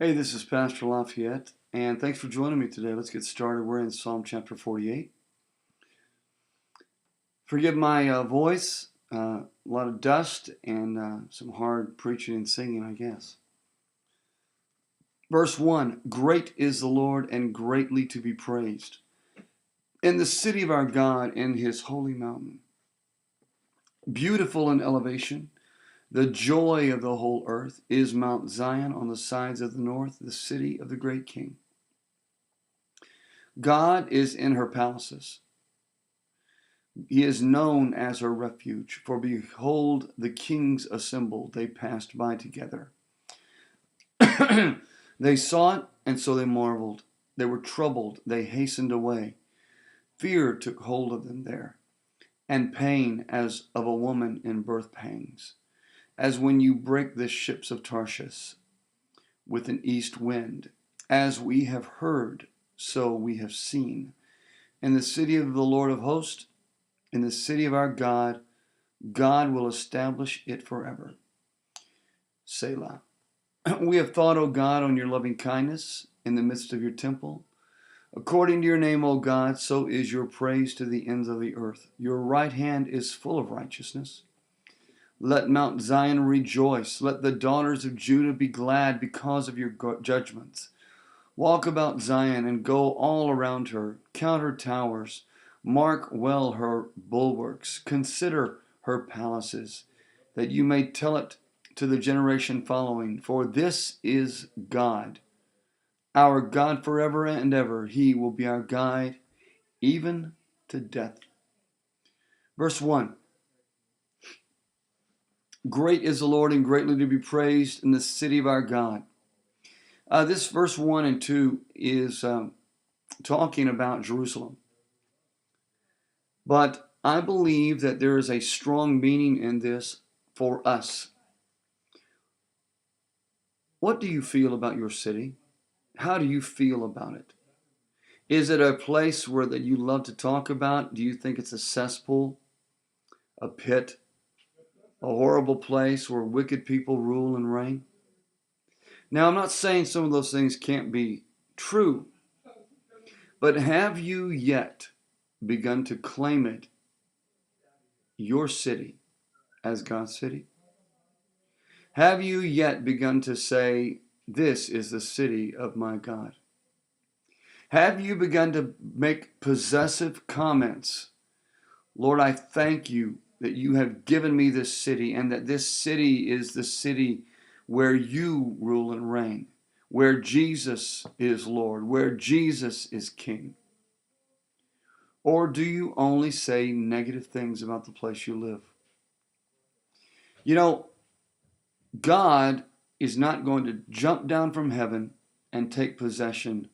Hey, this is Pastor Laf, and thanks for joining me today. Let's get started. We're in Psalm chapter 48. Forgive my voice, a lot of dust, and some hard preaching and singing, I guess. Verse 1, Great is the Lord and greatly to be praised in the city of our God in his holy mountain. Beautiful in elevation, the joy of the whole earth is Mount Zion on the sides of the north, the city of the great King. God is in her palaces. He is known as her refuge. For behold, the kings assembled. They passed by together. They saw it, and so they marveled. They were troubled. They hastened away. Fear took hold of them there, and pain as of a woman in birth pangs, as when you break the ships of Tarshish with an east wind. As we have heard, so we have seen. In the city of the Lord of hosts, in the city of our God, God will establish it forever. Selah. We have thought, O God, on your loving kindness in the midst of your temple. According to your name, O God, so is your praise to the ends of the earth. Your right hand is full of righteousness. Let Mount Zion rejoice. Let the daughters of Judah be glad because of your judgments. Walk about Zion and go all around her. Count her towers. Mark well her bulwarks. Consider her palaces, that you may tell it to the generation following. For this is God, our God forever and ever. He will be our guide, even to death. Verse 1. Great is the Lord and greatly to be praised in the city of our God. This verse 1 and 2 is talking about Jerusalem. But I believe that there is a strong meaning in this for us. What do you feel about your city? How do you feel about it? Is it a place where that you love to talk about? Do you think it's a cesspool, a pit, a horrible place where wicked people rule and reign? Now, I'm not saying some of those things can't be true, but have you yet begun to claim it, your city, as God's city? Have you yet begun to say, this is the city of my God? Have you begun to make possessive comments? Lord, I thank you that you have given me this city and that this city is the city where you rule and reign, where Jesus is Lord, where Jesus is King. Or do you only say negative things about the place you live? You know, God is not going to jump down from heaven and take possession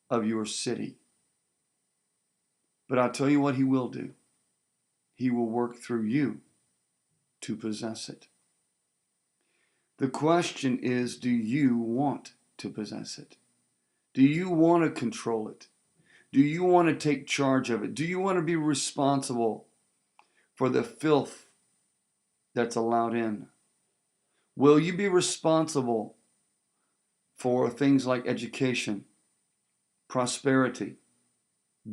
of your city. But I'll tell you what he will do. He will work through you to possess it. The question is, do you want to possess it? Do you want to control it? Do you want to take charge of it? Do you want to be responsible for the filth that's allowed in? Will you be responsible for things like education, prosperity,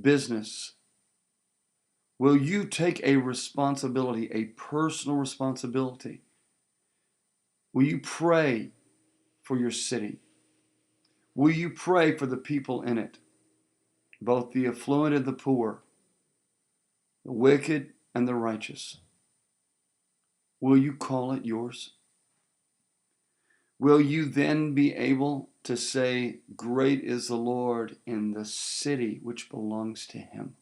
business? Will you take a responsibility, a personal responsibility? Will you pray for your city? Will you pray for the people in it, both the affluent and the poor, the wicked and the righteous? Will you call it yours? Will you then be able to say, great is the Lord in the city which belongs to him?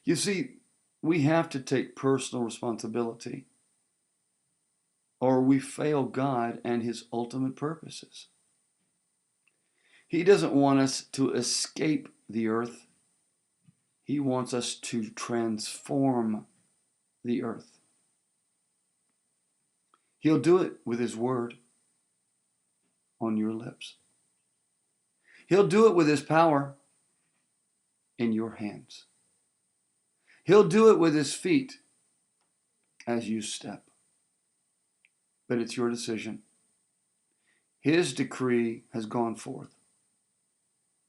You see, we have to take personal responsibility, or we fail God and his ultimate purposes. He doesn't want us to escape the earth. He wants us to transform the earth. He'll do it with his word on your lips. He'll do it with his power in your hands. He'll do it with his feet as you step. But it's your decision. His decree has gone forth.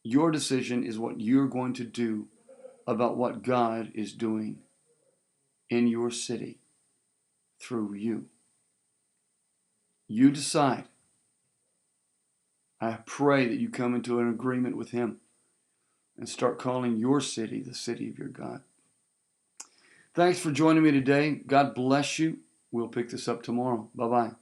Your decision is what you're going to do about what God is doing in your city through you. You decide. I pray that you come into an agreement with Him and start calling your city the city of your God. Thanks for joining me today. God bless you. We'll pick this up tomorrow. Bye-bye.